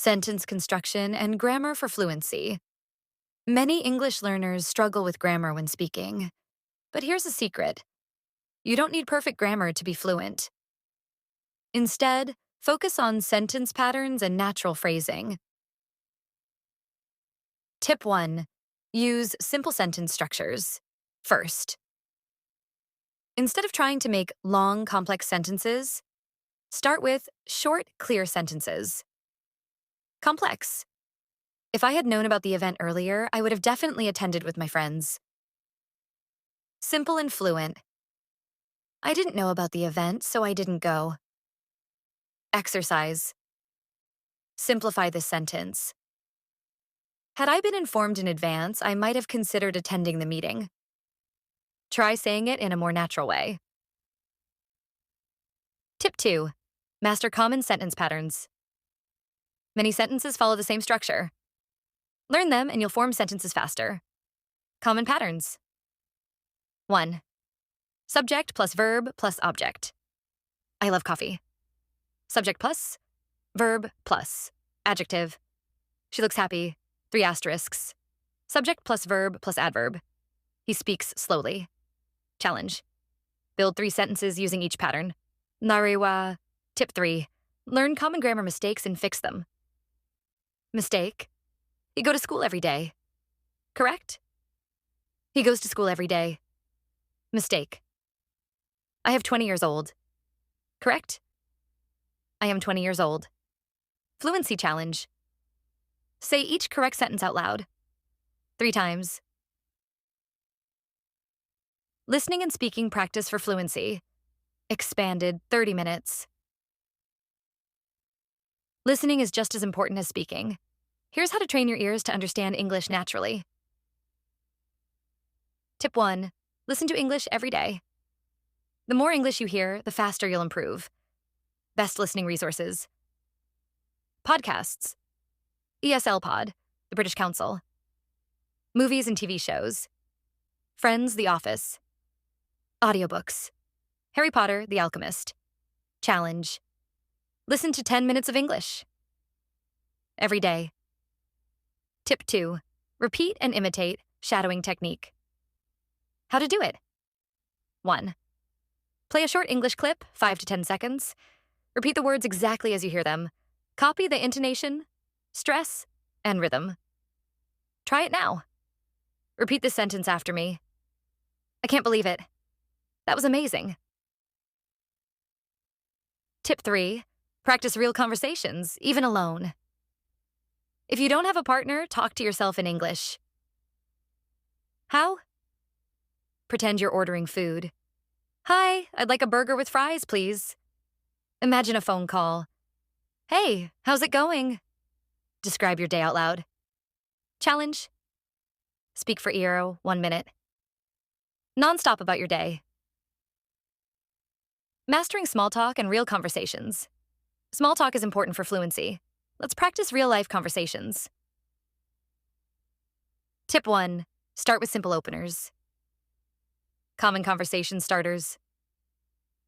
sentence construction, and grammar for fluency. Many English learners struggle with grammar when speaking. But here's a secret. You don't need perfect grammar to be fluent. Instead, focus on sentence patterns and natural phrasing. Tip 1. Use simple sentence structures. First, instead of trying to make long, complex sentences, start with short, clear sentences. Complex. If I had known about the event earlier, I would have definitely attended with my friends. Simple and fluent. I didn't know about the event, so I didn't go. Exercise. Simplify this sentence. Had I been informed in advance, I might have considered attending the meeting. Try saying it in a more natural way. Tip 2. Master common sentence patterns. Many sentences follow the same structure. Learn them and you'll form sentences faster. Common patterns. 1. Subject plus verb plus object. I love coffee. Subject plus, verb plus, adjective. She looks happy, 3 asterisks. Subject plus verb plus adverb. He speaks slowly. Challenge. Build 3 sentences using each pattern. Nariwa. Tip 3. Learn common grammar mistakes and fix them. Mistake. You go to school every day. Correct? He goes to school every day. Mistake. I have 20 years old. Correct? I am 20 years old. Fluency challenge. Say each correct sentence out loud. 3 times. Listening and speaking practice for fluency. Expanded 30 minutes. Listening is just as important as speaking. Here's how to train your ears to understand English naturally. Tip 1. Listen to English every day. The more English you hear, the faster you'll improve. Best listening resources. Podcasts. ESL Pod, the British Council. Movies and TV shows. Friends, The Office. Audiobooks. Harry Potter, The Alchemist. Challenge. Listen to 10 minutes of English. Every day. Tip 2. Repeat and imitate shadowing technique. How to do it. 1. Play a short English clip, 5 to 10 seconds. Repeat the words exactly as you hear them. Copy the intonation, stress, and rhythm. Try it now. Repeat this sentence after me. I can't believe it. That was amazing. Tip 3. Practice real conversations, even alone. If you don't have a partner, talk to yourself in English. How? Pretend you're ordering food. Hi, I'd like a burger with fries, please. Imagine a phone call. Hey, how's it going? Describe your day out loud. Challenge. Speak for ear, 1 minute. Non-stop about your day. Mastering small talk and real conversations. Small talk is important for fluency. Let's practice real-life conversations. Tip 1. Start with simple openers. Common conversation starters.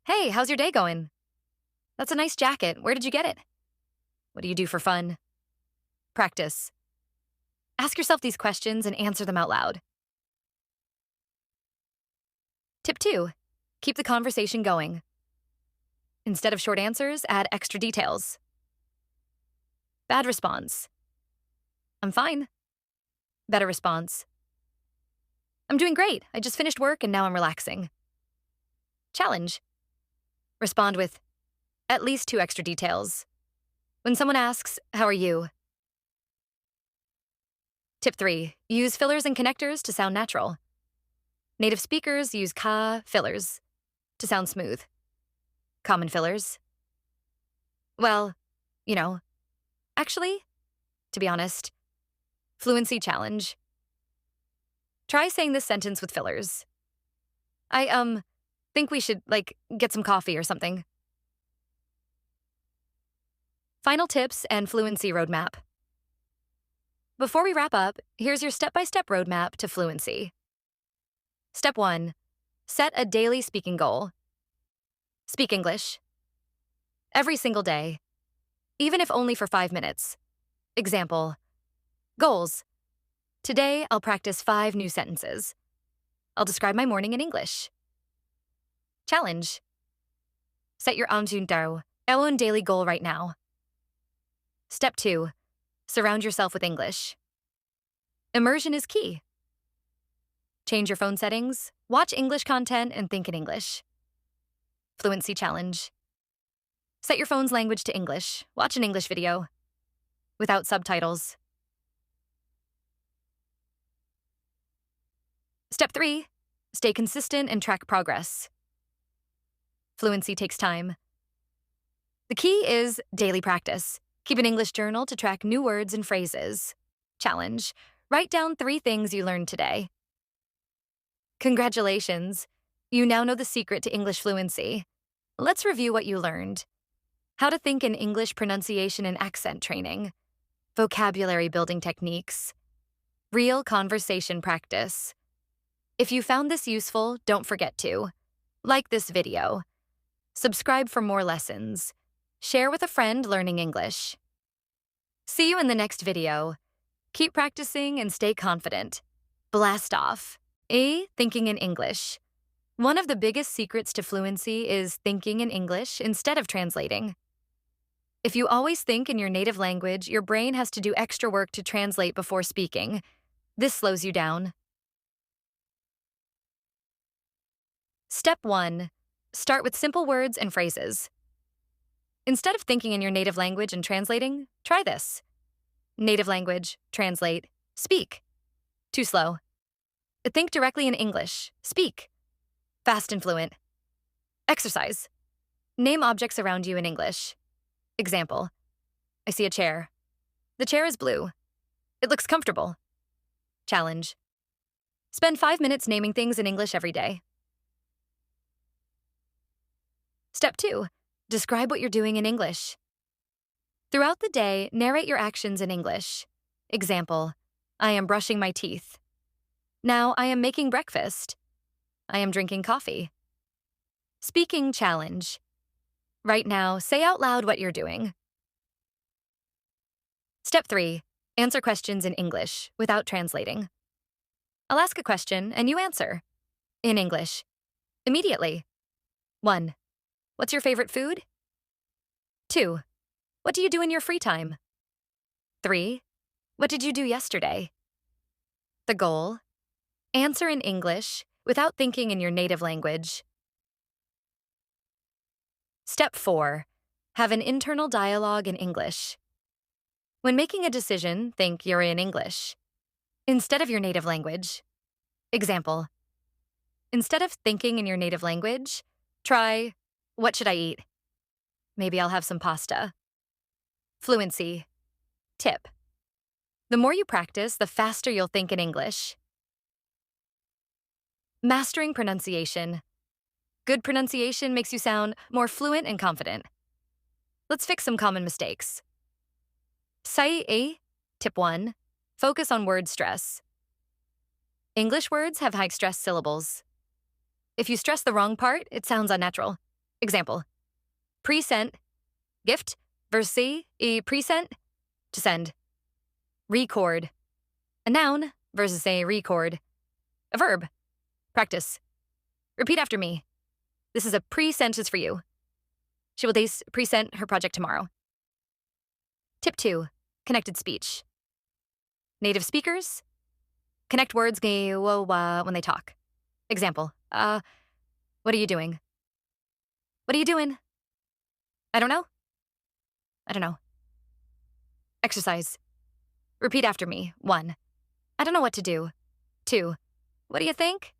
Hey, how's your day going? That's a nice jacket. Where did you get it? What do you do for fun? Practice. Ask yourself these questions and answer them out loud. Tip 2. Keep the conversation going. Instead of short answers, add extra details. Bad response. I'm fine. Better response. I'm doing great. I just finished work and now I'm relaxing. Challenge. Respond with at least 2 extra details. When someone asks, how are you? Tip 3. Use fillers and connectors to sound natural. Native speakers use ka fillers to sound smooth. Common fillers. Well, actually, to be honest, fluency challenge. Try saying this sentence with fillers. I think we should, get some coffee or something. Final tips and fluency roadmap. Before we wrap up, here's your step-by-step roadmap to fluency. Step 1. Set a daily speaking goal. Speak English. Every single day. Even if only for 5 minutes. Example. Goals. Today, I'll practice 5 new sentences. I'll describe my morning in English. Challenge. Set your own daily goal right now. Step 2. Surround yourself with English. Immersion is key. Change your phone settings, watch English content, and think in English. Fluency challenge. Set your phone's language to English. Watch an English video without subtitles. Step 3. Stay consistent and track progress. Fluency takes time. The key is daily practice. Keep an English journal to track new words and phrases. Challenge. Write down 3 things you learned today. Congratulations! You now know the secret to English fluency. Let's review what you learned. How to think in English pronunciation and accent training. Vocabulary building techniques. Real conversation practice. If you found this useful, don't forget to like this video. Subscribe for more lessons. Share with a friend learning English. See you in the next video. Keep practicing and stay confident. Blast off. Thinking in English. One of the biggest secrets to fluency is thinking in English instead of translating. If you always think in your native language, your brain has to do extra work to translate before speaking. This slows you down. Step 1. Start with simple words and phrases. Instead of thinking in your native language and translating, try this. Native language, translate, speak. Too slow. Think directly in English, speak. Fast and fluent. Exercise. Name objects around you in English. Example. I see a chair. The chair is blue. It looks comfortable. Challenge. Spend 5 minutes naming things in English every day. Step 2. Describe what you're doing in English. Throughout the day, narrate your actions in English. Example. I am brushing my teeth. Now I am making breakfast. I am drinking coffee. Speaking challenge. Right now, say out loud what you're doing. Step 3. Answer questions in English without translating. I'll ask a question and you answer. In English. Immediately. 1. What's your favorite food? 2. What do you do in your free time? 3. What did you do yesterday? The goal. Answer in English without thinking in your native language. Step 4. Have an internal dialogue in English. When making a decision, think you're in English instead of your native language. Example. Instead of thinking in your native language, try, what should I eat? Maybe I'll have some pasta. Fluency. Tip. The more you practice, the faster you'll think in English. Mastering pronunciation. Good pronunciation makes you sound more fluent and confident. Let's fix some common mistakes. Tip 1. Focus on word stress. English words have high stress syllables. If you stress the wrong part, it sounds unnatural. Example. Present, gift, versus present, to send. Record. A noun versus a record. A verb. Practice. Repeat after me. This is a pre-sentence for you. She will present her project tomorrow. Tip 2. Connected speech. Native speakers. Connect words when they talk. Example. What are you doing? What are you doing? I don't know. I don't know. Exercise. Repeat after me. 1. I don't know what to do. 2. What do you think?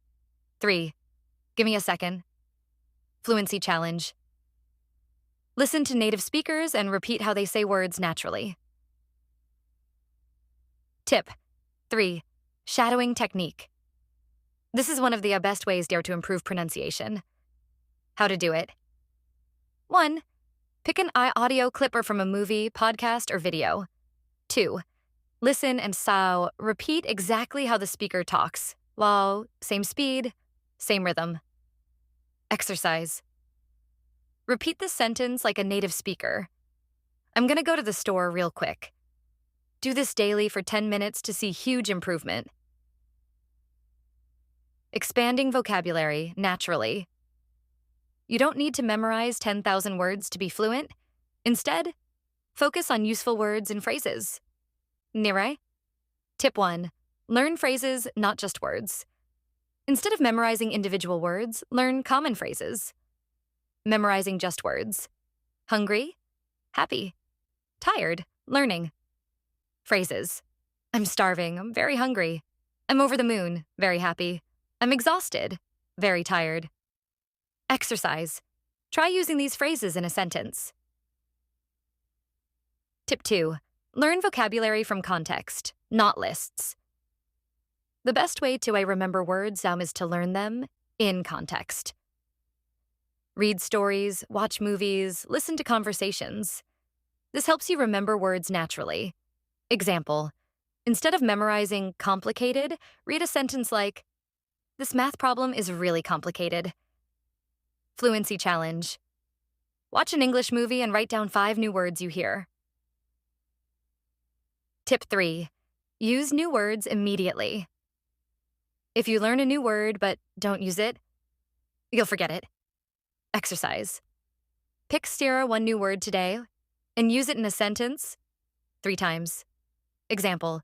3. Give me a second. Fluency challenge. Listen to native speakers and repeat how they say words naturally. Tip 3. Shadowing technique. This is one of the best ways to improve pronunciation. How to do it. 1. Pick an audio clip from a movie, podcast, or video. 2. Listen and repeat exactly how the speaker talks. While same speed, same rhythm. Exercise. Repeat the sentence like a native speaker. I'm gonna go to the store real quick. Do this daily for 10 minutes to see huge improvement. Expanding vocabulary naturally. You don't need to memorize 10,000 words to be fluent. Instead, focus on useful words and phrases. Nire? Tip 1. Learn phrases, not just words. Instead of memorizing individual words, learn common phrases. Memorizing just words. Hungry, happy, tired, learning. Phrases. I'm starving, I'm very hungry. I'm over the moon, very happy. I'm exhausted, very tired. Exercise. Try using these phrases in a sentence. Tip 2. Learn vocabulary from context, not lists. The best way to remember words is to learn them in context. Read stories, watch movies, listen to conversations. This helps you remember words naturally. Example, instead of memorizing complicated, read a sentence like, "This math problem is really complicated." Fluency challenge. Watch an English movie and write down 5 new words you hear. Tip 3. Use new words immediately. If you learn a new word but don't use it, you'll forget it. Exercise. Pick one new word today and use it in a sentence 3 times. Example,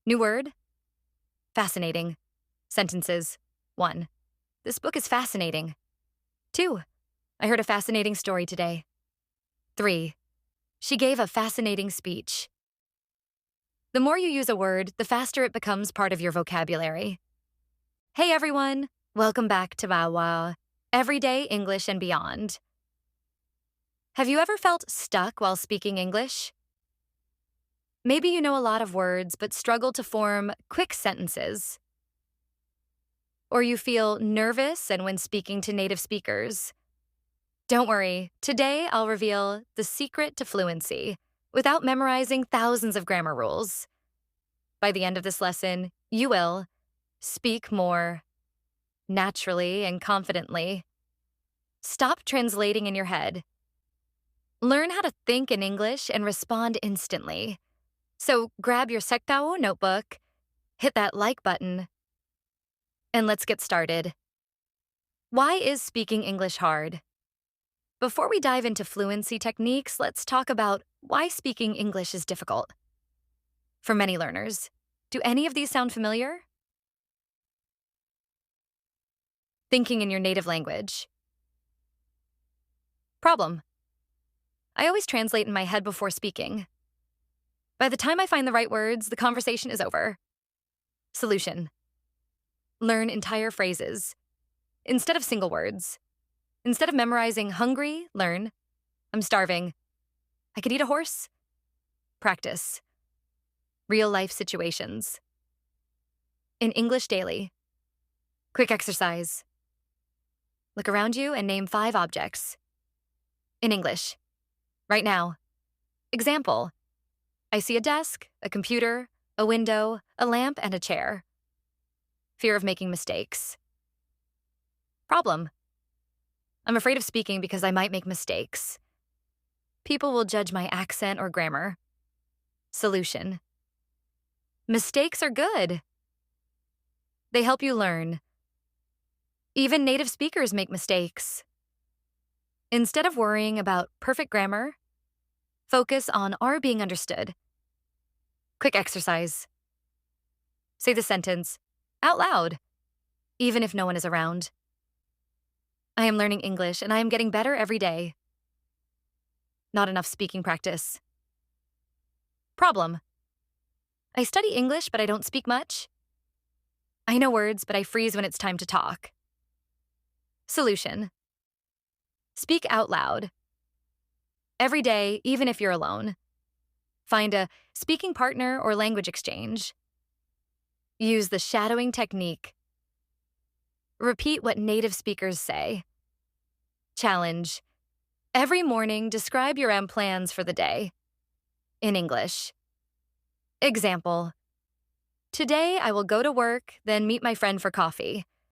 new word, fascinating. Sentences. 1. This book is fascinating. 2. I heard a fascinating story today. 3. She gave a fascinating speech. The more you use a word, the faster it becomes part of your vocabulary. Hey everyone, welcome back to Wawa, Everyday English and Beyond. Have you ever felt stuck while speaking English? Maybe you know a lot of words but struggle to form quick sentences. Or you feel nervous and when speaking to native speakers. Don't worry, today I'll reveal the secret to fluency without memorizing thousands of grammar rules. By the end of this lesson, you will speak more naturally and confidently. Stop translating in your head. Learn how to think in English and respond instantly. So grab your Sektao notebook, hit that like button, and let's get started. Why is speaking English hard? Before we dive into fluency techniques, let's talk about why speaking English is difficult. For many learners, do any of these sound familiar? Thinking in your native language. Problem. I always translate in my head before speaking. By the time I find the right words, the conversation is over. Solution. Learn entire phrases. Instead of single words. Instead of memorizing hungry, learn I'm starving. I could eat a horse. Practice. Real life situations. In English daily. Quick exercise. Look around you and name 5 objects. In English. Right now. Example. I see a desk, a computer, a window, a lamp, and a chair. Fear of making mistakes. Problem. I'm afraid of speaking because I might make mistakes. People will judge my accent or grammar. Solution. Mistakes are good. They help you learn. Even native speakers make mistakes. Instead of worrying about perfect grammar, focus on our being understood. Quick exercise. Say the sentence out loud, even if no one is around. I am learning English and I am getting better every day. Not enough speaking practice. Problem. I study English, but I don't speak much. I know words, but I freeze when it's time to talk. Solution. Speak out loud. Every day, even if you're alone. Find a speaking partner or language exchange. Use the shadowing technique. Repeat what native speakers say. Challenge. Every morning, describe your plans for the day. In English. Example. Today, I will go to work, then meet my friend for coffee.